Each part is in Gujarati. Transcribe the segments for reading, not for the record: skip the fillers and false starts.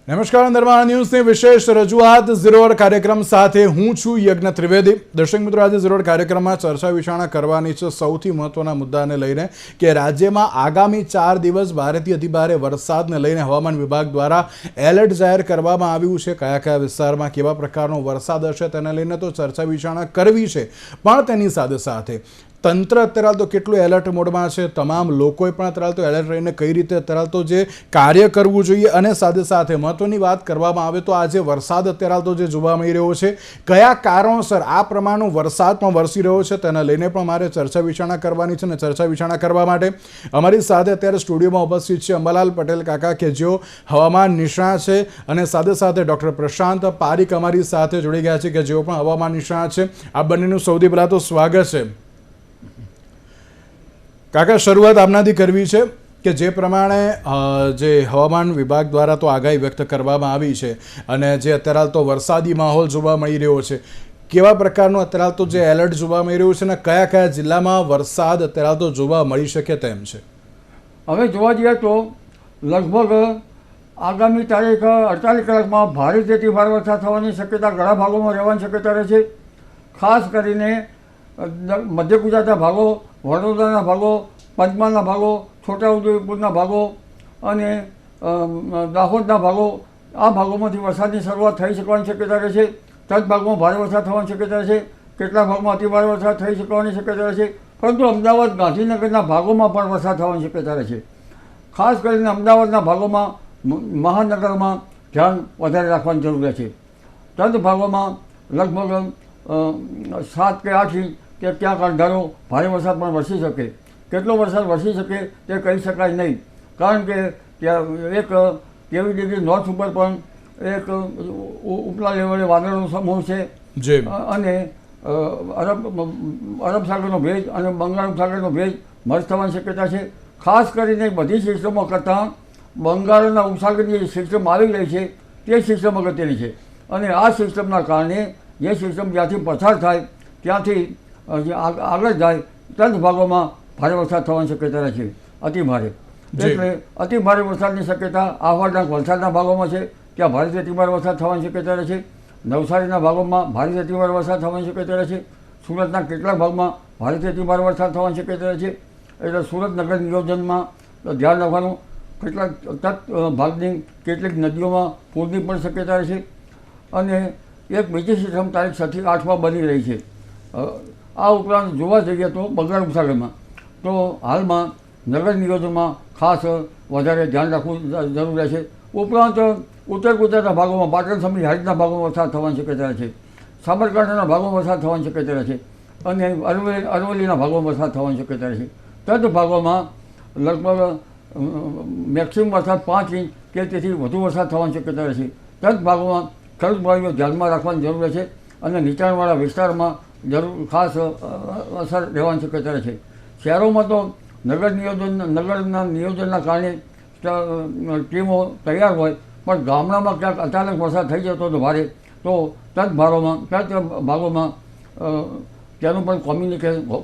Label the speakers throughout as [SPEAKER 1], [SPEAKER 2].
[SPEAKER 1] નમસ્કાર, નિર્માણ ન્યૂઝની વિશેષ રજૂઆત ઝીરોઅર કાર્યક્રમ સાથે હું છું યજ્ઞ ત્રિવેદી. દર્શક મિત્રો, આજે ઝીરોઅર કાર્યક્રમમાં ચર્ચા વિચારણા કરવાની છે સૌથી મહત્વના મુદ્દાને લઈને કે રાજ્યમાં આગામી 4 દિવસ ભારેથી અતિભારે વરસાદને લઈને હવામાન વિભાગ દ્વારા એલર્ટ જાહેર કરવામાં આવ્યું છે. કયા કયા વિસ્તારમાં કેવા પ્રકારનો વરસાદ હશે તેને લઈને તો ચર્ચા વિચારણા કરવી છે, પણ તેની સાથે સાથે તંત્ર અત્યારે તો કેટલું એલર્ટ મોડમાં છે, તમામ લોકોએ પણ અત્યારે તો એલર્ટ રહીને કઈ રીતે અત્યારે તો જે કાર્ય કરવું જોઈએ, અને સાથે સાથે મહત્વની વાત કરવામાં આવે તો આજે વરસાદ અત્યારે તો જે જોવા મળી રહ્યો છે, કયા કારણોસર આ પ્રમાણનો વરસાદ પણ વરસી રહ્યો છે તેને લઈને પણ મારે ચર્ચા વિચારણા કરવાની છે. અને ચર્ચા વિચારણા કરવા માટે અમારી સાથે અત્યારે સ્ટુડિયોમાં ઉપસ્થિત છે અંબાલાલ પટેલ કાકા, કે જેઓ હવામાન નિષ્ણાત છે, અને સાથે સાથે ડૉક્ટર પ્રશાંત પારીક અમારી સાથે જોડી ગયા છે કે જેઓ પણ હવામાન નિષ્ણાત છે. આ બંનેનું સૌથી પહેલાં તો સ્વાગત છે. કાકા, શરૂઆત આપનાથી કરવી છે કે જે પ્રમાણે જે હવામાન વિભાગ દ્વારા તો આગાહી વ્યક્ત કરવામાં આવી છે અને જે અત્યારે તો વરસાદી માહોલ જોવા મળી રહ્યો છે, કેવા પ્રકારનું અત્યારે તો જે એલર્ટ જોવા મળી રહ્યું છે અને કયા કયા જિલ્લામાં વરસાદ અત્યારે તો જોવા મળી શકે તેમ છે?
[SPEAKER 2] હવે જોવા જઈએ તો લગભગ આગામી તારીખ 48 કલાકમાં ભારેથી અતિભારે વરસાદ થવાની શક્યતા ઘણા ભાગોમાં રહેવાની શક્યતા રહે છે. ખાસ કરીને મધ્ય ગુજરાતના ભાગો, વડોદરાના ભાગો, પંચમહાલના ભાગો, છોટાઉદેપુરના ભાગો અને દાહોદના ભાગો, આ ભાગોમાંથી વરસાદની શરૂઆત થઈ શકવાની શક્યતા રહે છે. તજ ભાગમાં ભારે વરસાદ થવાની શક્યતા રહે છે. કેટલાક ભાગમાં અતિભારે વરસાદ થઈ શકવાની શક્યતા રહે છે. પરંતુ અમદાવાદ, ગાંધીનગરના ભાગોમાં પણ વરસાદ થવાની શક્યતા રહે છે. ખાસ કરીને અમદાવાદના ભાગોમાં, મહાનગરમાં ધ્યાન વધારે રાખવાની જરૂર રહે છે. તજ ભાગોમાં લગભગ 7 કે 8 ઇંચ કે ક્યાંક અંધારો ભારે વરસાદ પણ વરસી શકે. કેટલો વરસાદ વરસી શકે તે કહી શકાય નહીં, કારણ કે ત્યાં એક કેવી ડિગ્રી નોર્થ ઉપર પણ એક ઉપલા લેવલે વાદળનો સમૂહ છે અને અરબ સાગરનો ભેજ અને બંગાળ સાગરનો ભેજ મર્જ થવાની શક્યતા છે. ખાસ કરીને બધી સિસ્ટમો કરતાં બંગાળના ઉપસાગરની જે સિસ્ટમ આવી રહી છે તે સિસ્ટમ અગત્યની છે, અને આ સિસ્ટમના કારણે જે સિસ્ટમ જ્યાંથી પસાર થાય ત્યાંથી આગળ જાય તજ ભાગોમાં ભારે વરસાદ થવાની શક્યતા રહે છે, અતિભારે. એટલે અતિભારે વરસાદની શક્યતા આહવાના વલસાડના ભાગોમાં છે, ત્યાં ભારેથી અતિભારે વરસાદ થવાની શક્યતા રહે છે. નવસારીના ભાગોમાં ભારેથી અતિભારે વરસાદ થવાની શક્યતા રહે છે. સુરતના કેટલાક ભાગમાં ભારેથી અતિભારે વરસાદ થવાની શક્યતા રહે છે. એટલે સુરત નગર નિયોજનમાં ધ્યાન રાખવાનું. કેટલાક તટ ભાગની કેટલીક નદીઓમાં પૂરની પણ શક્યતા રહે છે. અને એક બીજી સિસ્ટમ તારીખ 6 થી 8 બની રહી છે. આ ઉપરાંત જોવા જઈએ તો બંગાળ ઉપસાગરમાં તો હાલમાં નગર નિયોજનમાં ખાસ વધારે ધ્યાન રાખવું જરૂર રહે છે. ઉપરાંત ઉત્તર ગુજરાતના ભાગોમાં, પાટણ સમિતિ હારીજના ભાગોમાં વરસાદ થવાની શક્યતા રહે છે. સાબરકાંઠાના ભાગોમાં વરસાદ થવાની શક્યતા રહે છે અને અરવલ્લીના ભાગોમાં વરસાદ થવાની શક્યતા રહે છે. તદ ભાગોમાં લગભગ મેક્સિમમ વરસાદ 5 ઇંચ કે તેથી વધુ વરસાદ થવાની શક્યતા રહે છે. તદ ભાગોમાં ખેડૂતભાઈઓ ધ્યાનમાં રાખવાની જરૂર રહે છે અને નીચાણવાળા વિસ્તારમાં જરૂર ખાસ અસર રહેવાની શક્યતા રહે છે. શહેરોમાં તો નગરના નિયોજનના કારણે ટીમો તૈયાર હોય, પણ ગામડામાં ક્યાંક અચાનક વરસાદ થઈ જતો હતો ભારે, તો તજ ભાગોમાં તેનું પણ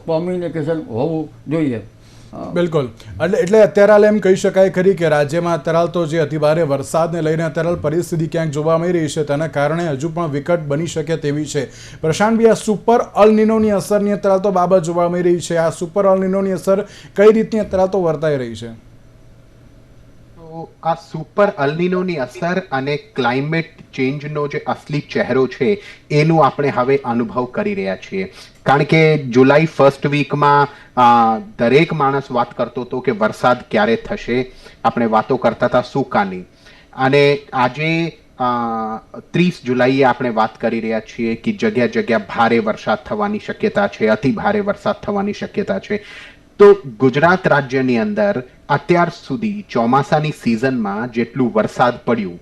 [SPEAKER 2] કોમ્યુનિકેશન હોવું જોઈએ.
[SPEAKER 1] બિલકુલ. એટલે અત્યારે હાલ એમ કહી શકાય ખરી કે રાજ્યમાં અત્યારે તો જે અતિભારે વરસાદને લઈને અત્યારે પરિસ્થિતિ ક્યાંક જોવા મળી રહી છે, તેના કારણે હજુ પણ વિકટ બની શકે તેવી છે. પ્રશાંતભાઈ, આ સુપર અલ નિનોની અસરની અત્યારે તો બાબત જોવા મળી રહી છે. આ સુપર અલ નિનોની અસર કઈ રીતની અત્યારે તો વર્તાઈ રહી છે?
[SPEAKER 3] આ સુપર અલ્નિનોની અસર અને ક્લાઇમેટ ચેન્જનો જે અસલી ચહેરો છે એનું આપણે હવે અનુભવ કરી રહ્યા છીએ. કારણ કે જુલાઈ ફર્સ્ટ વીકમાં દરેક માણસ વાત કરતો હતો કે વરસાદ ક્યારે થશે. આપણે વાતો કરતા હતા સૂકાની, અને આજે 30 જુલાઈએ આપણે વાત કરી રહ્યા છીએ કે જગ્યા જગ્યા ભારે વરસાદ થવાની શક્યતા છે, અતિ ભારે વરસાદ થવાની શક્યતા છે. તો ગુજરાત રાજ્યની અંદર અત્યાર સુધી ચોમાસાની સિઝનમાં જેટલું વરસાદ પડ્યું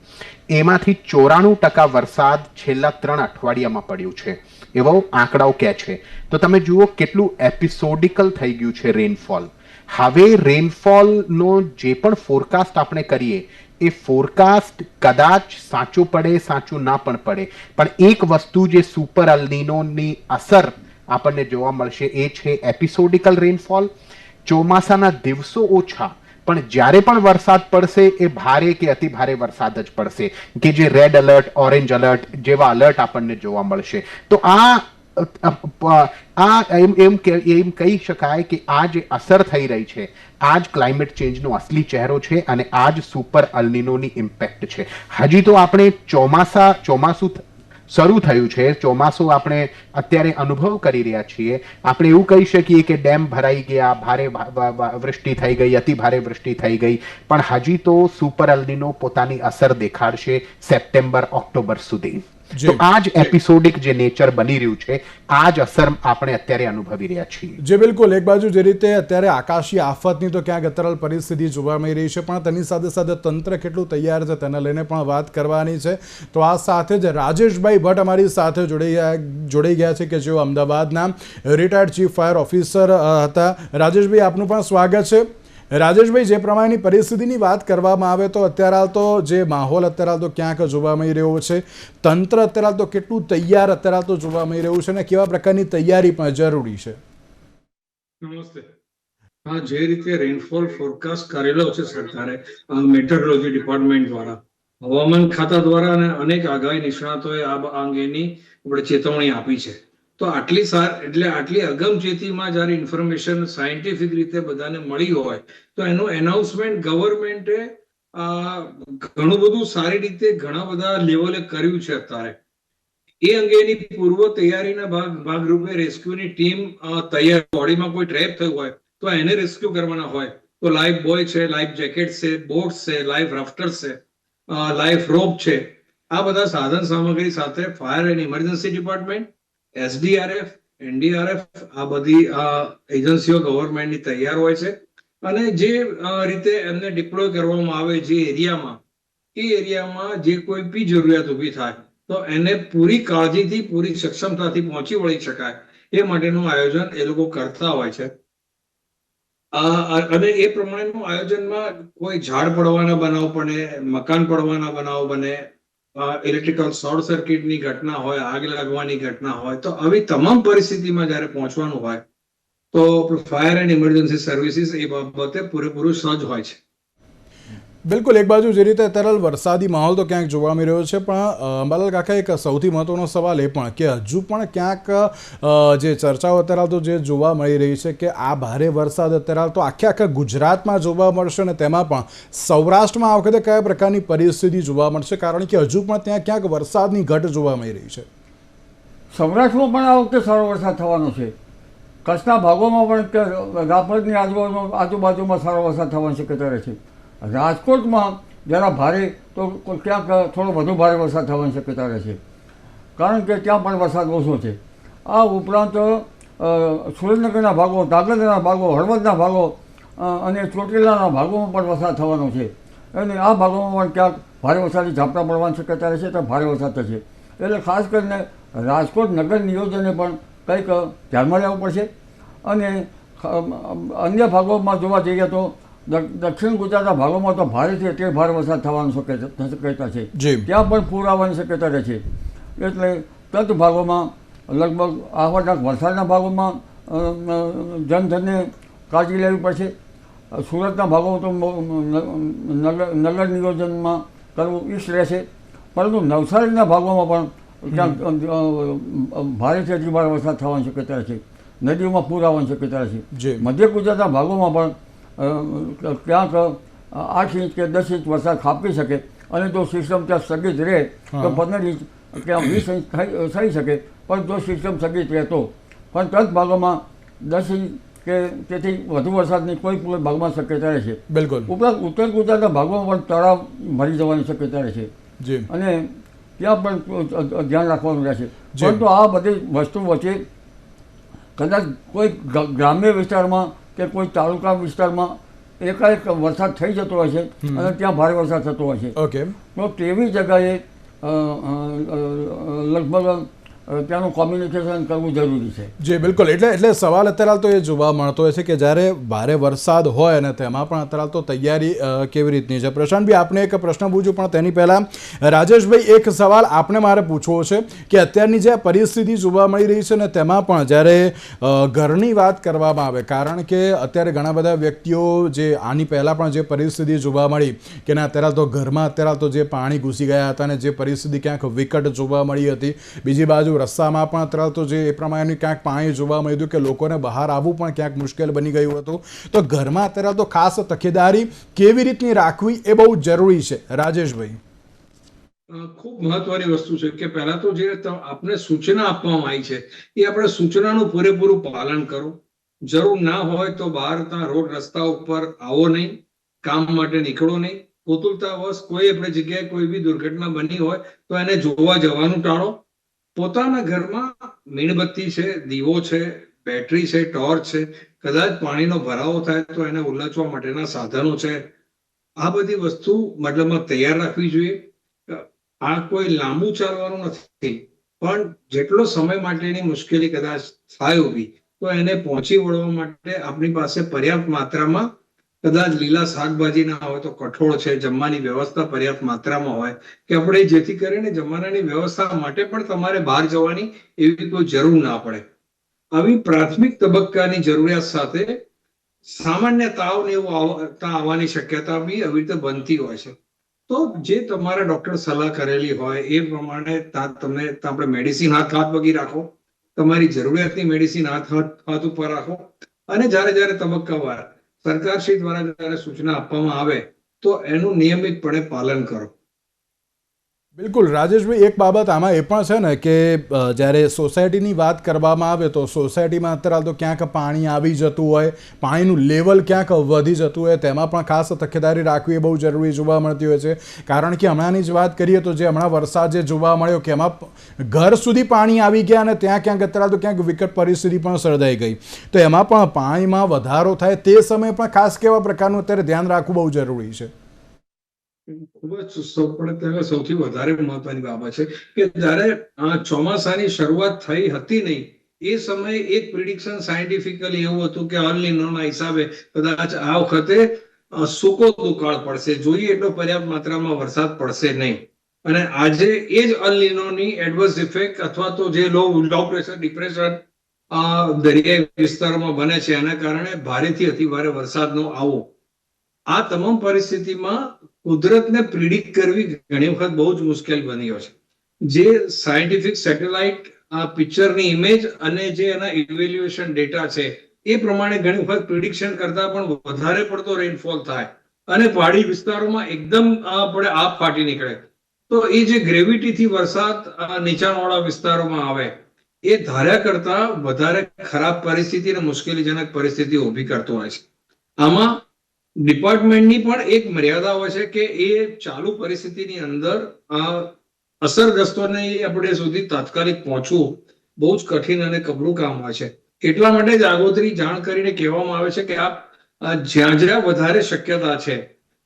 [SPEAKER 3] એમાંથી 94% વરસાદ છેલ્લા 3 અઠવાડિયામાં પડ્યું છે, એવો આંકડાઓ કહે છે. તો તમે જુઓ કેટલું એપિસોડિકલ થઈ ગયું છે રેનફોલ. હવે રેનફોલનો જે પણ ફોરકાસ્ટ આપણે કરીએ એ ફોરકાસ્ટ કદાચ સાચું પડે, સાચું ના પણ પડે, પણ એક વસ્તુ જે સુપર અલ નિનોની અસર આપણને જોવા મળશે એ છે એપિસોડિકલ રેનફોલ. ચોમાસાના દિવસો ઓછા પણ જ્યારે પણ વરસાદ પડશે એ ભારે કે અતિ ભારે વરસાદ જ પડશે, કે જે રેડ એલર્ટ, ઓરેન્જ એલર્ટ જેવા અલર્ટ આપણને જોવા મળશે. તો એમ કહી શકાય કે આ જે અસર થઈ રહી છે, આ જ ક્લાઇમેટ ચેન્જનો અસલી ચહેરો છે અને આ જ સુપર અલ્નિનોની ઇમ્પેક્ટ છે. હજી તો આપણે ચોમાસું શરૂ થયું છે, ચોમાસું આપણે અત્યારે અનુભવ કરી રહ્યા છીએ. આપણે એવું કહી શકીએ કે ડેમ ભરાઈ ગયા, ભારે વૃષ્ટિ થઈ ગઈ, અતિ ભારે વૃષ્ટિ થઈ ગઈ, પણ હજી તો સુપર અલ્નિનો પોતાની અસર દેખાડશે સપ્ટેમ્બર, ઓક્ટોબર સુધી. તો આ જ એપિસોડિક જે નેચર બની રહ્યું છે, આ જ અસર આપણે અત્યારે અનુભવી રહ્યા છીએ.
[SPEAKER 1] જે બિલકુલ, એક બાજુ જે રીતે અત્યારે આકાશી આફતની તો ક્યાંક અત્તરાલ પરિસ્થિતિ જોવા મળી રહી છે, પણ તેની સાથે સાથે તંત્ર કેટલું તૈયાર છે તેને લઈને પણ વાત કરવાની છે. તો આ સાથે જ રાજેશભાઈ ભટ્ટ અમારી સાથે જોડાઈ ગયા છે, કે જેઓ અમદાવાદના રિટાયર્ડ ચીફ ફાયર ઓફિસર હતા. રાજેશભાઈ, આપનું પણ સ્વાગત છે. રાજેશભાઈ, જે પ્રમાણેની પરિસ્થિતિની વાત કરવામાં આવે તો અત્યારે તો જે માહોલ અત્યારે તો ક્યાંક જોવા મળી રહ્યો છે, તંત્ર અત્યારે તો કેટલું તૈયાર અત્યારે તો જોવા મળી રહ્યું છે અને કેવા પ્રકારની તૈયારી પણ જરૂરી છે?
[SPEAKER 4] નમસ્તે. હા, જે રીતે રેનફોલ ફોરકાસ્ટ કરેલો છે સરકારે, મેટરોલોજી ડિપાર્ટમેન્ટ દ્વારા, હવામાન ખાતા દ્વારા અને અનેક આગાહી નિષ્ણાતોએ આ અંગેની આપણે ચેતવણી આપી છે. તો આટલી અગમચેતીમાં જ્યારે ઇન્ફોર્મેશન સાયન્ટિફિક રીતે બધાને મળી હોય તો એનું એનાઉન્સમેન્ટ ગવર્મેન્ટે ઘણું બધું સારી રીતે ઘણા બધા લેવલે કર્યું છે અત્યારે. એ અંગેની પૂર્વ તૈયારીના ભાગરૂપે રેસ્ક્યુની ટીમ તૈયાર, બોડીમાં કોઈ ટ્રેપ થયું હોય તો એને રેસ્ક્યુ કરવાના હોય તો લાઈફ બોય છે, લાઈફ જેકેટ છે, બોટ છે, લાઈફ રાફ્ટર્સ છે, લાઈફ રોપ છે, આ બધા સાધન સામગ્રી સાથે fire and emergency department, SDRF, NDRF, આ બધી એજન્સીઓ ગવર્મેન્ટની તૈયાર હોય છે. અને જે રીતે એમને ડિપ્લોય કરવામાં આવે જે એરિયામાં, એ એરિયામાં જે કોઈ બી જરૂરિયાત ઊભી થાય તો એને પૂરી કાળજીથી, પૂરી સક્ષમતાથી પહોંચી વળી શકાય એ માટેનું આયોજન એ લોકો કરતા હોય છે. અને એ પ્રમાણેનું આયોજનમાં કોઈ ઝાડ પડવાના બનાવ બને, મકાન પડવાના બનાવ બને, ઇલેક્ટ્રિકલ શોર્ટ સર્કિટની ઘટના હોય, આગ લાગવાની ઘટના હોય, તો આવી તમામ પરિસ્થિતિમાં જ્યારે પહોંચવાનું હોય તો ફાયર એન્ડ ઇમરજન્સી સર્વિસીસ એ બાબતે પૂરેપૂરું સજ્જ હોય છે.
[SPEAKER 1] બિલકુલ, એક બાજુ જે રીતે અત્યારે વરસાદી માહોલ તો ક્યાંક જોવા મળી રહ્યો છે, પણ અંબાલાલ કાકા, એક સૌથી મહત્વનો સવાલ એ પણ કે હજુ પણ ક્યાંક જે ચર્ચાઓ અત્યારે તો જે જોવા મળી રહી છે કે આ ભારે વરસાદ અત્યારે તો આખા ગુજરાતમાં જોવા મળશે અને તેમાં પણ સૌરાષ્ટ્રમાં આ વખતે કયા પ્રકારની પરિસ્થિતિ જોવા મળશે, કારણ કે હજુ પણ ત્યાં ક્યાંક વરસાદની ઘટ જોવા મળી રહી છે.
[SPEAKER 2] સૌરાષ્ટ્રમાં પણ આ વખતે સારો વરસાદ થવાનો છે. કચ્છના ભાગોમાં પણ રાપરની આજુબાજુમાં સારો વરસાદ થવાની શક્યતા રહે છે. રાજકોટમાં જરા ભારે તો ક્યાંક થોડો વધુ ભારે વરસાદ થવાની શક્યતા રહે છે, કારણ કે ત્યાં પણ વરસાદ ઓછો છે. આ ઉપરાંત સુરેન્દ્રનગરના ભાગો, ધાંગધ્રાના ભાગો, હળવદના ભાગો અને ચોટીલાના ભાગોમાં પણ વરસાદ થવાનો છે. અને આ ભાગોમાં પણ ક્યાંક ભારે વરસાદી ઝાપટા પડવાની શક્યતા રહેશે તો ભારે વરસાદ થશે. એટલે ખાસ કરીને રાજકોટ નગર નિયોજને પણ કંઈક ધ્યાનમાં લેવું પડશે. અને અન્ય ભાગોમાં જોવા જઈએ તો દક્ષિણ ગુજરાતના ભાગોમાં તો ભારેથી એટલે ભારે વરસાદ થવાની શક્યતા છે. ત્યાં પણ પૂર આવવાની શક્યતા રહે છે. એટલે તત ભાગોમાં લગભગ આવનાર વરસાદના ભાગોમાં જનધનને કાળજી લેવી પડશે. સુરતના ભાગોમાં તો નગર નિયોજનમાં કરવું ઈષ્ટ રહેશે, પરંતુ નવસારીના ભાગોમાં પણ ક્યાંક ભારેથી અતિ ભારે વરસાદ થવાની શક્યતા રહે છે. નદીઓમાં પૂર આવવાની શક્યતા રહે છે. મધ્ય ગુજરાતના ભાગોમાં પણ ક્યાંક 8 ઇંચ કે 10 ઇંચ વરસાદ ખાબકી શકે, અને જો સિસ્ટમ ત્યાં સ્થગિત રહે તો 15 ઇંચ ક્યાં 20 ઇંચ થઈ શકે. પણ જો સિસ્ટમ સ્થગિત રહે તો પણ તત ભાગોમાં 10 ઇંચ કે તેથી વધુ વરસાદની કોઈ ભાગમાં શક્યતા રહે છે.
[SPEAKER 1] બિલકુલ.
[SPEAKER 2] ઉપરાંત ઉત્તર ગુજરાતના ભાગોમાં પણ તળાવ ભરી જવાની શક્યતા રહે છે, અને ત્યાં પણ ધ્યાન રાખવાનું રહેશે. પરંતુ આ બધી વસ્તુ વચ્ચે કદાચ કોઈ ગ્રામ્ય વિસ્તારમાં કે કોઈ તાલુકા વિસ્તારમાં એકાએક વરસાદ થઈ જતો હોય છે અને ત્યાં ભારે વરસાદ થતો હોય છે, તો તેવી જગ્યાએ લગભગ ત્યાંનું કોમ્યુનિકેશન કરવું જરૂરી છે.
[SPEAKER 1] જી બિલકુલ, એટલે સવાલ અત્યારે તો એ જોવા મળતો હોય છે કે જ્યારે ભારે વરસાદ હોય અને તેમાં પણ અત્યારે તો તૈયારી કેવી રીતની છે. પ્રશાંતભાઈ, આપને એક પ્રશ્ન પૂછું પણ તેની પહેલાં રાજેશભાઈ, એક સવાલ આપને મારે પૂછવો છે કે અત્યારની જે પરિસ્થિતિ જોવા મળી રહી છે ને તેમાં પણ જ્યારે ઘરની વાત કરવામાં આવે, કારણ કે અત્યારે ઘણા બધા વ્યક્તિઓ જે આની પહેલાં પણ જે પરિસ્થિતિ જોવા મળી કે ના અત્યારે તો ઘરમાં અત્યારે તો જે પાણી ઘૂસી ગયા હતા અને જે પરિસ્થિતિ ક્યાંક વિકટ જોવા મળી હતી, બીજી બાજુ રસ્તામાં પણ અત્યારે તો જે એ પ્રમાણેની ક્યાંક પાણી જોવા મળ્યું હતું કે લોકોને બહાર આવવું પણ ક્યાંક મુશ્કેલ બની ગયું હતું. તો ઘરમાં અત્યારે તો ખાસ તકેદારી કેવી રીતની રાખવી એ બહુ જરૂરી છે. રાજેશભાઈ,
[SPEAKER 4] ખૂબ મહત્વની વસ્તુ છે કે પહેલા તો જે આપને સૂચના આપવામાં આવી છે એ આપણે સૂચનાનું પૂરેપૂરું પાલન કરો. જરૂર ના હોય તો બહારના રોડ રસ્તા ઉપર આવો નહીં, કામ માટે નીકળો નહીં. પોતુલતાવશ કોઈ આપણી જગ્યાએ કોઈ બી દુર્ઘટના બની હોય તો એને જોવા જવાનું ટાળો. પોતાના ઘરમાં મીણબત્તી છે, દીવો છે, બેટરી છે, ટોર્ચ છે, કદાચ પાણીનો ભરાવો થાય તો એને ઉલચવા માટેના સાધનો છે, આ બધી વસ્તુ મતલબમાં તૈયાર રાખવી જોઈએ. આ કોઈ લાંબુ ચાલવાનું નથી, પણ જેટલો સમય માટેની મુશ્કેલી કદાચ થાય ઊભી તો એને પહોંચી વળવા માટે આપણી પાસે પર્યાપ્ત માત્રામાં કદાચ લીલા શાકભાજી ના હોય તો કઠોળ છે, જમવાની વ્યવસ્થા પર્યાપ્ત માત્રામાં હોય કે આપણે જેથી કરીને જમવાનાની વ્યવસ્થા માટે પણ તમારે બહાર જવાની એવી કોઈ જરૂર ના પડે. આવી પ્રાથમિક તબક્કાની જરૂરિયાત સાથે સામાન્ય તાવ ને એવું આવવાની શક્યતા બી આવી રીતે બનતી હોય છે. તો જે તમારા ડોક્ટર સલાહ કરેલી હોય એ પ્રમાણે તમને આપણે મેડિસિન હાથ પગી રાખો, તમારી જરૂરિયાતની મેડિસિન હાથ ઉપર રાખો અને જ્યારે તબક્કાવાર સરકારશ્રી દ્વારા જ્યારે સૂચના આપવામાં આવે તો એનું નિયમિતપણે પાલન કરો.
[SPEAKER 1] બિલકુલ રાજેશભાઈ, એક બાબત આમાં એ પણ છે ને કે જ્યારે સોસાયટીની વાત કરવામાં આવે તો સોસાયટીમાં અત્યારે તો ક્યાંક પાણી આવી જતું હોય, પાણીનું લેવલ ક્યાંક વધી જતું હોય, તેમાં પણ ખાસ તકેદારી રાખવી એ બહુ જરૂરી જોવા મળતી હોય છે. કારણ કે હમણાંની જ વાત કરીએ તો જે હમણાં વરસાદ જે જોવા મળ્યો કે એમાં ઘર સુધી પાણી આવી ગયા અને ત્યાં ક્યાંક અત્યારે તો ક્યાંક વિકટ પરિસ્થિતિ પણ સર્જાઈ ગઈ. તો એમાં પણ પાણીમાં વધારો થાય તે સમયે પણ ખાસ કેવા પ્રકારનું અત્યારે ધ્યાન રાખવું બહુ જરૂરી છે.
[SPEAKER 4] ખૂબ જ સૌથી વધારે મહત્વની બાબત છે કે જ્યારે ચોમાસાની શરૂઆત થઈ હતી નહીં એ સમયે એક પ્રિડિક્શન સાયન્ટિફિકલી એવું હતું કે અલ નીનોના હિસાબે કદાચ આ વખતે સૂકો દુકાળ પડશે, જોઈએ એટલો પર્યાપ્ત માત્રામાં વરસાદ પડશે નહીં. અને આજે એ જ અલ નીનોની એડવર્સ ઇફેક્ટ અથવા તો જે લો પ્રેશર ડિપ્રેશન દરિયાઈ વિસ્તારોમાં બને છે એના કારણે ભારેથી અતિ ભારે વરસાદનો આવો, આ તમામ પરિસ્થિતિમાં કુદરતને પ્રિડિક્ટ કરવી ઘણી વખત બહુ જ મુશ્કેલ બની હોય છે. જે સાયન્ટિફિક સેટેલાઇટ પિક્ચરની ઇમેજ અને જે એના ઇવેલ્યુએશન ડેટા છે એ પ્રમાણે ઘણી વખત પ્રિડિક્શન કરતા પણ વધારે પડતો રેનફોલ થાય અને પહાડી વિસ્તારોમાં એકદમ આપણે આપ ફાટી નીકળે તો એ જે ગ્રેવિટીથી વરસાદ નીચાણવાળા વિસ્તારોમાં આવે એ ધાર્યા કરતા વધારે ખરાબ પરિસ્થિતિ અને મુશ્કેલીજનક પરિસ્થિતિ ઊભી કરતો હોય છે. આમાં ડિપાર્ટમેન્ટની પણ એક મર્યાદા હોય છે કે એ ચાલુ પરિસ્થિતિની અંદર અસરગ્રસ્તોને આપણે સુધી તાત્કાલિક પહોંચવું બહુ જ કઠિન અને કપરું કામ હોય છે. એટલા માટે જ આગોતરી જાણ કરીને કહેવામાં આવે છે કે આપ જ્યાં વધારે શક્યતા છે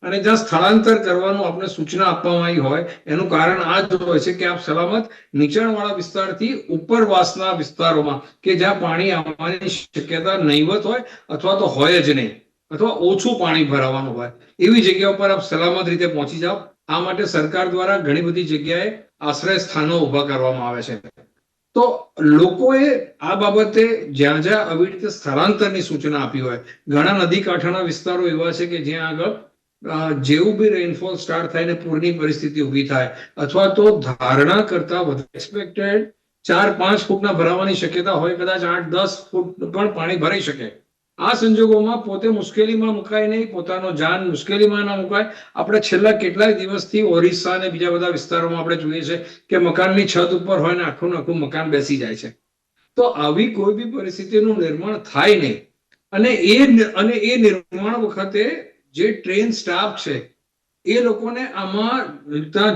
[SPEAKER 4] અને જ્યાં સ્થળાંતર કરવાનું આપણે સૂચના આપવામાં આવી હોય એનું કારણ આ જ હોય છે કે આપ સલામત નીચાણવાળા વિસ્તારથી ઉપરવાસના વિસ્તારોમાં કે જ્યાં પાણી આવવાની શક્યતા નહીવત હોય અથવા તો હોય જ નહીં અથવા ઓછું પાણી ભરાવાનું હોય એવી જગ્યા ઉપર આપ સલામત રીતે પહોંચી જાઓ. આ માટે સરકાર દ્વારા ઘણી બધી જગ્યાએ આશ્રય સ્થાનો ઉભા કરવામાં આવે છે. તો લોકોએ આ બાબતે જ્યાં આવી રીતે સ્થળાંતરની સૂચના આપી હોય, ઘણા નદી કાંઠાના વિસ્તારો એવા છે કે જ્યાં આગળ જેવું બી રેનફોલ સ્ટાર્ટ થાય ને પૂરની પરિસ્થિતિ ઊભી થાય અથવા તો ધારણા કરતા વધારે એક્સપેક્ટેડ 4-5 ફૂટના ભરાવાની શક્યતા હોય, કદાચ 8-10 ફૂટ પણ પાણી ભરાઈ શકે. આ સંજોગોમાં પોતે મુશ્કેલીમાં મુકાય નહીં, પોતાનો જાન મુશ્કેલીમાં ના મુકાય. આપણે છેલ્લા કેટલાય દિવસથી ઓરિસ્સા અને બીજા બધા વિસ્તારોમાં આપણે જોઈએ છે કે મકાનની છત ઉપર હોય ને આખું મકાન બેસી જાય છે. તો આવી કોઈ બી પરિસ્થિતિનું નિર્માણ થાય નહીં. અને એ નિર્માણ વખતે જે ટ્રેન સ્ટાફ છે એ લોકોને આમાં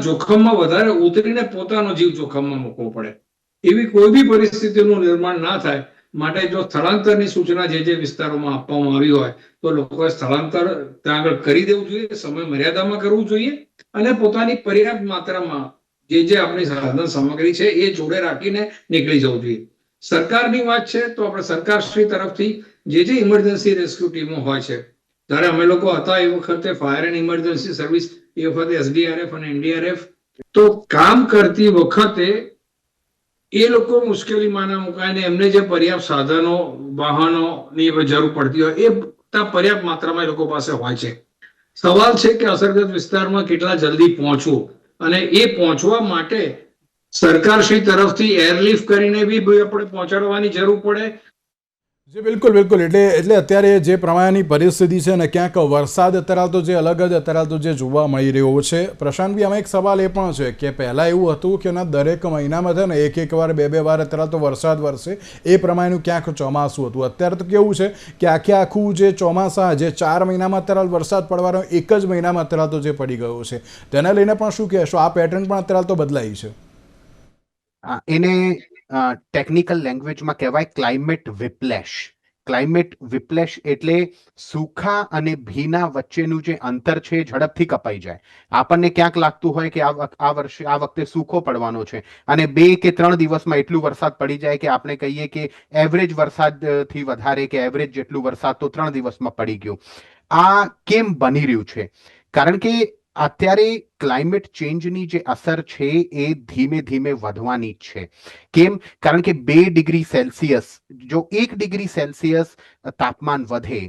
[SPEAKER 4] જોખમમાં વધારે ઉતરીને પોતાનો જીવ જોખમમાં મૂકવો પડે. એવી કોઈ બી પરિસ્થિતિનું નિર્માણ ના થાય માટે જો સ્થળાંતરની સૂચના જે વિસ્તારોમાં આપવામાં આવી હોય તો લોકોએ સ્થળાંતર ત્યાં આગળ કરી દેવું જોઈએ, સમય મર્યાદામાં કરવું જોઈએ અને પોતાની પર્યાપ્ત માત્રામાં જે આપણી સાધન સામગ્રી છે એ જોડે રાખીને નીકળી જવું જોઈએ. સરકારની વાત છે તો આપણે સરકારશ્રી તરફથી જે ઇમરજન્સી રેસ્ક્યુ ટીમો હોય છે, ત્યારે અમે લોકો હતા એ વખતે ફાયર એન્ડ ઇમરજન્સી સર્વિસ, એ વખતે SDRF અને NDRF, તો કામ કરતી વખતે એ લોકો મુશ્કેલીમાં ના મુકાય ને એમને જે પર્યાપ્ત સાધનો, વાહનોની જરૂર પડતી હોય એ પર્યાપ્ત માત્રામાં એ લોકો પાસે હોય છે. સવાલ છે કે અસરગ્રસ્ત વિસ્તારમાં કેટલા જલ્દી પહોંચવું, અને એ પહોંચવા માટે સરકારશ્રી તરફથી એરલિફ્ટ કરીને બી આપણે પહોંચાડવાની જરૂર પડે.
[SPEAKER 1] જી બિલકુલ બિલકુલ. એટલે અત્યારે જે પ્રમાણેની પરિસ્થિતિ છે ને, ક્યાંક વરસાદ અત્યારે તો જે અલગ જ અત્યારે તો જે જોવા મળી રહ્યો છે. પ્રશાંતભાઈ, આમાં એક સવાલ એ પણ છે કે પહેલાં એવું હતું કે ના દરેક મહિનામાં છે ને એક વાર બે વાર અત્યારે તો વરસાદ વરસે, એ પ્રમાણેનું ક્યાંક ચોમાસું હતું. અત્યારે તો કેવું છે કે આખું જે ચોમાસા જે 4 મહિનામાં અત્યારે વરસાદ પડવાનો એક જ મહિનામાં અત્યારે તો જે પડી ગયો છે, તેને લઈને પણ શું કહેશો? આ પેટર્ન પણ અત્યારે તો બદલાઈ છે.
[SPEAKER 3] એને ટેકનિકલ લેંગ્વેજમાં કહેવાય ક્લાઇમેટ વિપ્લેશ. ક્લાઇમેટ વિપ્લેશ એટલે સૂખા અને ભીના વચ્ચેનું જે અંતર છે ઝડપથી કપાઈ જાય. આપણને ક્યાંક લાગતું હોય કે આ વખતે સૂખો પડવાનો છે, અને 2 કે 3 દિવસમાં એટલું વરસાદ પડી જાય કે આપણે કહીએ કે એવરેજ વરસાદથી વધારે કે એવરેજ જેટલું વરસાદ તો 3 દિવસમાં પડી ગયું. આ કેમ બની રહ્યું છે? કારણ કે અત્યારે ક્લાઇમેટ ચેન્જની જે અસર છે એ ધીમે ધીમે વધવાની જ છે. કેમ? કારણ કે 2 ડિગ્રી સેલ્સિયસ, જો 1 ડિગ્રી સેલ્સિયસ તાપમાન વધે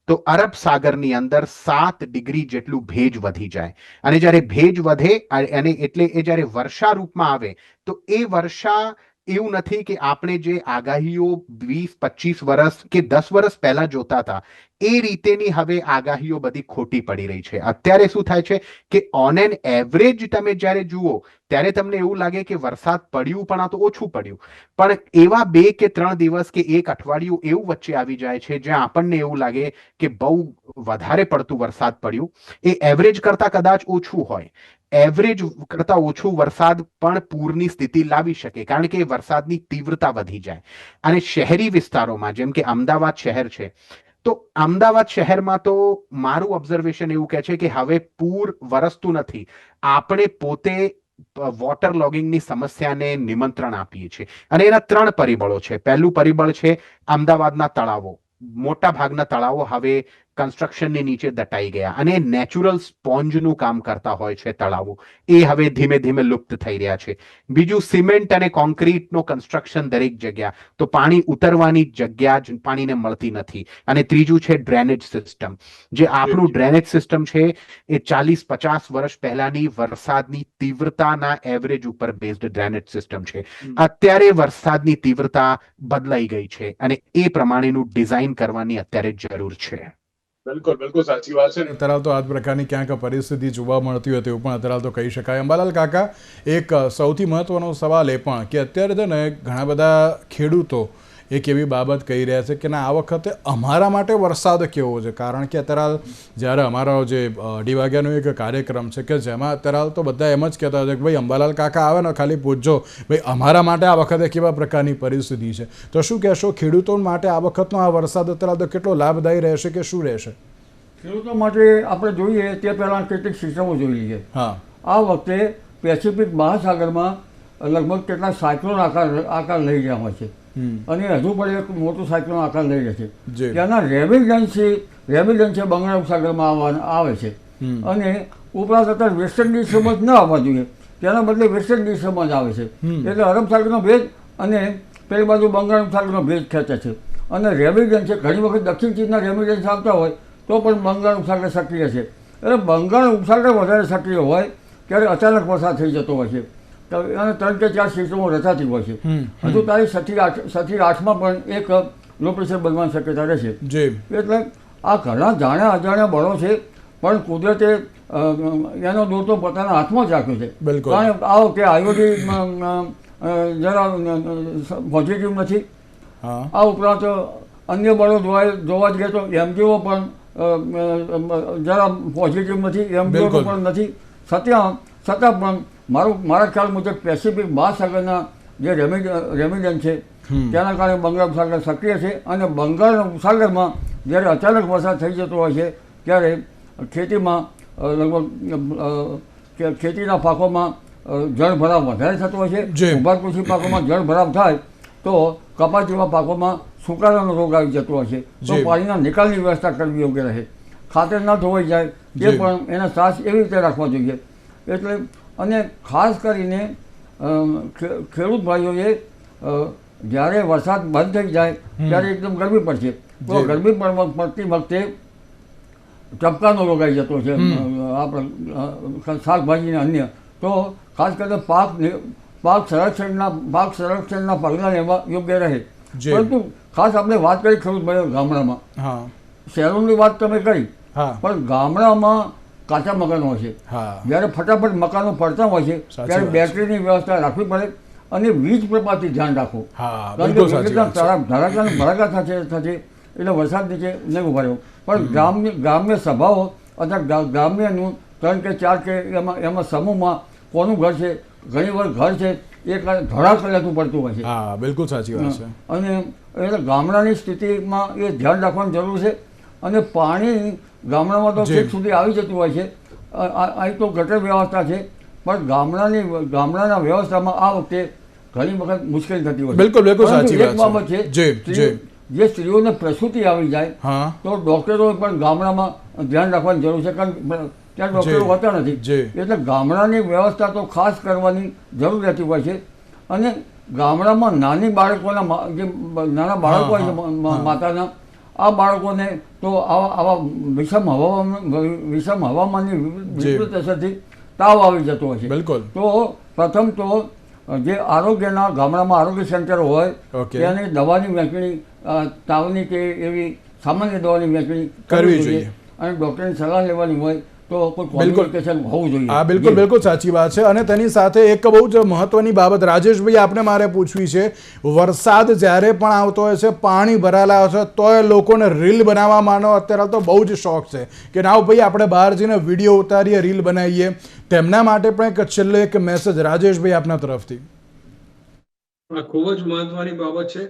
[SPEAKER 3] તો અરબ સાગરની અંદર 7 ડિગ્રી જેટલું ભેજ વધી જાય, અને જ્યારે ભેજ વધે અને એટલે એ જ્યારે વર્ષા રૂપમાં આવે તો એ વર્ષા એવું નથી કે આપણે જે આગાહીઓ 20-25 વર્ષ કે 10 વર્ષ પહેલા જોતા હતા એ રીતેની હવે આગાહીઓ બધી ખોટી પડી રહી છે. અત્યારે શું થાય છે કે ઓન એન એવરેજ તમે જ્યારે જુઓ ત્યારે તમને એવું લાગે કે વરસાદ પડ્યું પણ આ તો ઓછું પડ્યું, પણ એવા 2 કે 3 દિવસ કે 1 અઠવાડિયું એવું વચ્ચે આવી જાય છે જ્યાં આપણને એવું લાગે કે બહુ વધારે પડતું વરસાદ પડ્યું. એ એવરેજ કરતા કદાચ ઓછું હોય. એવરેજ કરતા ઓછું વરસાદ પણ પૂરની સ્થિતિ લાવી શકે, કારણ કે વરસાદની તીવ્રતા વધી જાય. અને શહેરી વિસ્તારોમાં જેમ કે અમદાવાદ શહેર છે, તો અમદાવાદ શહેરમાં તો મારું ઓબ્ઝર્વેશન એવું કહે છે કે હવે પૂર વરસતું નથી. આપણે પોતે વોટર લોગિંગની સમસ્યાને નિમંત્રણ આપીએ છીએ, અને એના 3 પરિબળો છે. પહેલું પરિબળ છે અમદાવાદના તળાવો. મોટા ભાગના તળાવો હવે કન્સ્ટ્રક્શનની નીચે દટાઈ ગયા, અને નેચરલ સ્પોન્જનું કામ કરતા હોય છે તળાવો, એ હવે ધીમે ધીમે લુપ્ત થઈ રહ્યા છે. બીજું, સિમેન્ટ અને કોન્ક્રીટનો કન્સ્ટ્રક્શન દરેક જગ્યા, તો પાણી ઉતરવાની જગ્યા જ પાણીને મળતી નથી. અને ત્રીજું છે ડ્રેનેજ સિસ્ટમ. જે આપણું ડ્રેનેજ સિસ્ટમ છે એ 40-50 વર્ષ પહેલાની વરસાદની તીવ્રતાના એવરેજ ઉપર બેઝડ ડ્રેનેજ સિસ્ટમ છે. અત્યારે વરસાદની તીવ્રતા બદલાઈ ગઈ છે, અને એ પ્રમાણેનું ડિઝાઇન કરવાની અત્યારે જરૂર છે.
[SPEAKER 1] બિલકુલ બિલકુલ સાચી વાત છે. અત્યારે તો આ જ પ્રકારની ક્યાંક પરિસ્થિતિ જોવા મળતી હોય તેવું પણ અત્યારે તો કહી શકાય. અંબાલાલ કાકા, એક સૌથી મહત્વનો સવાલ એ પણ કે અત્યારે છે ને ઘણા બધા ખેડૂતો એક એવી બાબત કહી રહ્યા છે કે ના આ વખતે અમારા માટે વરસાદ કેવો છે, કારણ કે અત્યારે જ્યારે અમારો જે 2:30 વાગ્યાનો એક કાર્યક્રમ છે કે જેમાં અત્યારે તો બધા એમ જ કહેતા હોય કે ભાઈ અંબાલાલ કાકા આવે ને ખાલી પૂછજો ભાઈ અમારા માટે આ વખતે કેવા પ્રકારની પરિસ્થિતિ છે. તો શું કહેશો, ખેડૂતો માટે આ વખતનો આ વરસાદ અત્યારે તો કેટલો લાભદાયી રહેશે કે શું રહેશે?
[SPEAKER 2] ખેડૂતો માટે આપણે જોઈએ તે પહેલાં કેટલીક સિસ્ટમો જોઈ લઈએ.
[SPEAKER 1] હા,
[SPEAKER 2] આ વખતે પેસિફિક મહાસાગરમાં લગભગ કેટલાક સાયક્લોન આકાર લઈ રહ્યા હોય છે, અને હજુ પણ એક મોટું સાયક્લોન આકાર લઈ રહ્યા છે. ત્યાંના રેમિડન્સ બંગાળ ઉપસાગરમાં આવે છે, અને ઉપરાંત અત્યારે વેસ્ટ ઇન્ડિઝમાં જ ન આવવા જોઈએ, તેના બદલે વેસ્ટ ઇન્ડિઝમાં જ આવે છે. એટલે અરબ સાગરનો ભેજ અને પેલી બાજુ બંગાળ ઉપસાગરનો ભેજ ખેંચે છે, અને રેમિડન્સ ઘણી વખત દક્ષિણ ચીનના રેમિડન્સ આવતા હોય તો પણ બંગાળ ઉપસાગર સક્રિય છે. એટલે બંગાળ ઉપસાગર વધારે સક્રિય હોય ત્યારે અચાનક વરસાદ થઈ જતો હોય છે, અને 3 કે 4 સિસ્ટમો રચાતી હોય છે. હજુ તારીખ 6 થી 8માં પણ એક લો પ્રેશર બનવાની શક્યતા રહેશે. એટલે આ ઘણા જાણ્યા અજાણ્યા બળો છે, પણ કુદરતે એનો દોર તો પોતાના હાથમાં જ રાખ્યો છે. કારણ કે આ વખતે આયોડી જરા પોઝિટિવ નથી. આ ઉપરાંત અન્ય બળો જોવા જઈએ તો એમજીઓ પણ જરા પોઝિટિવ નથી, એમજીઓ પણ નથી. છતાં પણ મારા ખ્યાલ મુજબ પેસિફિક મહાસાગરના જે રેમિડન છે તેના કારણે બંગાળ ઉપસાગર સક્રિય છે, અને બંગાળ ઉપસાગરમાં જ્યારે અચાનક વરસાદ થઈ જતો હોય છે ત્યારે ખેતીમાં લગભગ ખેતીના પાકોમાં જળ ભરાવ વધારે થતો હોય છે.
[SPEAKER 1] જી.
[SPEAKER 2] ઊભા કૃષિ પાકોમાં જળ ભરાવ થાય તો કપાસ જેવા પાકોમાં સુકારાનો રોગ આવી જતો હોય છે. તો
[SPEAKER 1] જી.
[SPEAKER 2] પાણીના નિકાલની વ્યવસ્થા કરવી યોગ્ય રહે. ખાતર ન ધોવાઈ જાય તે
[SPEAKER 1] જી.
[SPEAKER 2] પણ એના સાસ એવી રીતે રાખવા જોઈએ. એટલે અને ખાસ કરીને ખેડૂત ભાઈઓએ જ્યારે વરસાદ બંધ થઈ જાય ત્યારે એકદમ ગરમી પડશે તો
[SPEAKER 1] જી.
[SPEAKER 2] ગરમી પડતી વખતે ટપકાનો રોગ આવી જતો છે આપણે શાકભાજીને અન્ય. તો ખાસ કરીને પાક સંરક્ષણના પગલાં લેવા યોગ્ય રહે.
[SPEAKER 1] જી.
[SPEAKER 2] પરંતુ ખાસ આપણે વાત કરી ખેડૂત ભાઈઓ ગામડામાં,
[SPEAKER 1] હા
[SPEAKER 2] શહેરોની વાત તમે કરી,
[SPEAKER 1] હા
[SPEAKER 2] પણ ગામડામાં કાચા મકાનો હોય છે.
[SPEAKER 1] હા
[SPEAKER 2] જ્યારે ફટાફટ મકાનો પડતા હોય છે
[SPEAKER 1] સાચી
[SPEAKER 2] ત્યારે
[SPEAKER 1] વાત છે.
[SPEAKER 2] બેટરીની વ્યવસ્થા રાખવી પડે અને વીજ પ્રપાતથી ધ્યાન રાખવું.
[SPEAKER 1] હા
[SPEAKER 2] કારણ
[SPEAKER 1] બિલકુલ
[SPEAKER 2] કે
[SPEAKER 1] સાચી વાત છે.
[SPEAKER 2] ધડાકા અને ભડાકા થશે એટલે વરસાદ નીચે નહીં ઉભા રહ્યો. પણ ગ્રામ્ય સભાઓ અથવા ગ્રામ્યનું 3 કે 4 કે એમાં સમૂહમાં કોનું ઘર છે, ઘણી વાર ઘર છે એ ધડાક લેતું પડતું હોય છે.
[SPEAKER 1] હા બિલકુલ સાચી વાત છે.
[SPEAKER 2] અને એટલે ગામડાની સ્થિતિમાં એ ધ્યાન રાખવાની જરૂર છે. અને પાણી ગામડામાં તો
[SPEAKER 1] જી.
[SPEAKER 2] છેક સુધી આવી જતું હોય છે. અહીં તો ગટર વ્યવસ્થા છે પણ ગામડાના વ્યવસ્થામાં આ વખતે ઘણી વખત મુશ્કેલી થતી હોય છે.
[SPEAKER 1] બિલકુલ બિલકુલ
[SPEAKER 2] પરંતુ
[SPEAKER 1] સાચી
[SPEAKER 2] એક
[SPEAKER 1] વાત
[SPEAKER 2] બાબત
[SPEAKER 1] છે.
[SPEAKER 2] છે,
[SPEAKER 1] જી જી
[SPEAKER 2] જે સ્ત્રીઓને પ્રસૂતિ આવી જાય
[SPEAKER 1] હા
[SPEAKER 2] તો ડૉક્ટરોએ પણ ગામડામાં ધ્યાન રાખવાની જરૂર છે. કારણ ત્યાં ડૉક્ટરો
[SPEAKER 1] જી.
[SPEAKER 2] હોતા નથી.
[SPEAKER 1] જી.
[SPEAKER 2] એટલે ગામડાની વ્યવસ્થા તો ખાસ કરવાની જરૂર રહેતી હોય છે. અને ગામડામાં નાની બાળકોના જે નાના બાળકો હોય છે માતાના, આ બાળકોને તો આવા વિષમ હવામાનની વિપરીત અસરથી તાવ આવી જતો હોય છે.
[SPEAKER 1] બિલકુલ.
[SPEAKER 2] તો પ્રથમ તો જે આરોગ્યના ગામડામાં આરોગ્ય સેન્ટર હોય
[SPEAKER 1] ઓકે.
[SPEAKER 2] ત્યાંની દવાની વહેંચણી, તાવની કે એવી સામાન્ય દવાની વહેંચણી
[SPEAKER 1] કરવી જોઈએ.
[SPEAKER 2] અને ડૉક્ટરની સલાહ લેવાની હોય તો કોઈ
[SPEAKER 1] બિલકુલ.
[SPEAKER 2] કોમ્યુનિકેશન હોવું જોઈએ.
[SPEAKER 1] હા બિલકુલ બિલકુલ સાચી વાત છે. અને તેની સાથે એક બહુ જ મહત્વની બાબત રાજેશભાઈ આપણે મારે પૂછવી છે. વરસાદ જ્યારે પણ આવતો હોય છે, પાણી ભરાયેલા હોય છે, તોય લોકોને રીલ બનાવવા માંડો અત્યારે તો બહુ જ શોખ છે કે ના ભાઈ આપણે બહાર જઈને વિડીયો ઉતારીએ, રીલ બનાવીએ. તેમના માટે પણ એક છેલ્લો એક મેસેજ રાજેશભાઈ આપના તરફથી.
[SPEAKER 4] આ ખૂબ જ મહત્વની બાબત છે.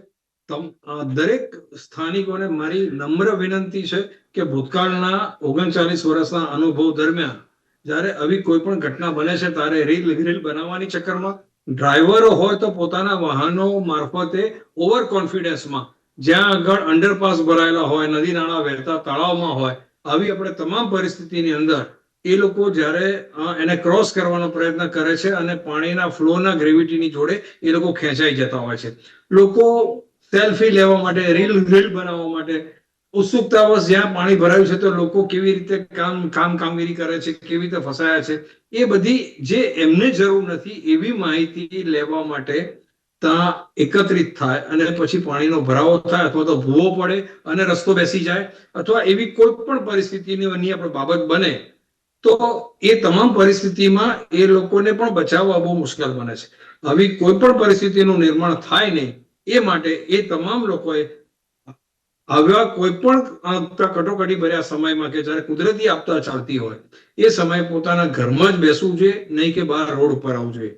[SPEAKER 4] દરેક સ્થાનિકોને મારી નમ્ર વિનંતી છે કે ભૂતકાળના 39 વર્ષના અનુભવ દરમિયાન જ્યારે આવી કોઈ પણ ઘટના બને છે ત્યારે રીલ બનાવવાની ચક્કરમાં ડ્રાઈવરો હોય તો પોતાના વાહનો મારફતે ઓવર કોન્ફિડન્સમાં જ્યાં આગળ અંડરપાસ ભરાયેલા હોય, નદી નાળા વહેતા તળાવમાં હોય, આવી આપણે તમામ પરિસ્થિતિની અંદર એ લોકો જ્યારે એને ક્રોસ કરવાનો પ્રયત્ન કરે છે અને પાણીના ફ્લોના ગ્રેવિટીની જોડે એ લોકો ખેંચાઈ જતા હોય છે. લોકો સેલ્ફી લેવા માટે, રીલ બનાવવા માટે ઉત્સુકતાવશ જ્યાં પાણી ભરાયું છે તો લોકો કેવી રીતે કામગીરી કરે છે, કેવી રીતે ફસાયા છે, એ બધી જે એમને જરૂર નથી એવી માહિતી લેવા માટે ત્યાં એકત્રિત થાય અને પછી પાણીનો ભરાવો થાય અથવા તો ભૂવો પડે અને રસ્તો બેસી જાય અથવા એવી કોઈ પણ પરિસ્થિતિની આપણે બાબત બને તો એ તમામ પરિસ્થિતિમાં એ લોકોને પણ બચાવવા બહુ મુશ્કેલ બને છે. આવી કોઈ પણ પરિસ્થિતિનું નિર્માણ થાય નહીં એ માટે એ તમામ લોકોએ આવ્યા કોઈ પણ કટોકટી ભર્યા સમયમાં કે જ્યારે કુદરતી આપદા ચાલતી હોય એ સમયે પોતાના ઘરમાં જ બેસવું જોઈએ, નહીં કે બહાર રોડ ઉપર આવવું જોઈએ.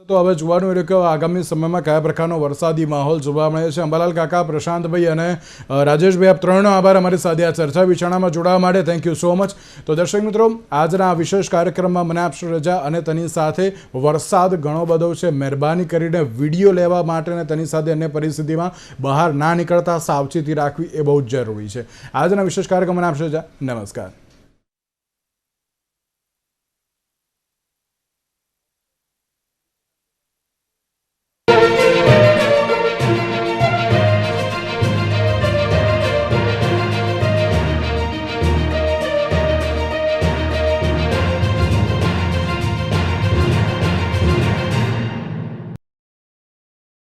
[SPEAKER 1] તો હવે જોવાનું રહ્યું કે આગામી સમયમાં કયા પ્રકારનો વરસાદી માહોલ જોવા મળે છે. અંબાલાલ કાકા, પ્રશાંતભાઈ અને રાજેશભાઈ, આપ ત્રણનો આભાર અમારી સાથે આ ચર્ચા વિચારણામાં જોડાવા માટે. Thank you so much. તો દર્શક મિત્રો, આજના આ વિશેષ કાર્યક્રમમાં મને આપશો રજા અને તેની સાથે વરસાદ ઘણો બધો છે, મહેરબાની કરીને વિડીયો લેવા માટે અને તેની સાથે અન્ય પરિસ્થિતિમાં બહાર ના નીકળતા સાવચેતી રાખવી એ બહુ જ જરૂરી છે. આજના વિશેષ કાર્યક્રમ મને આપશો રજા. નમસ્કાર.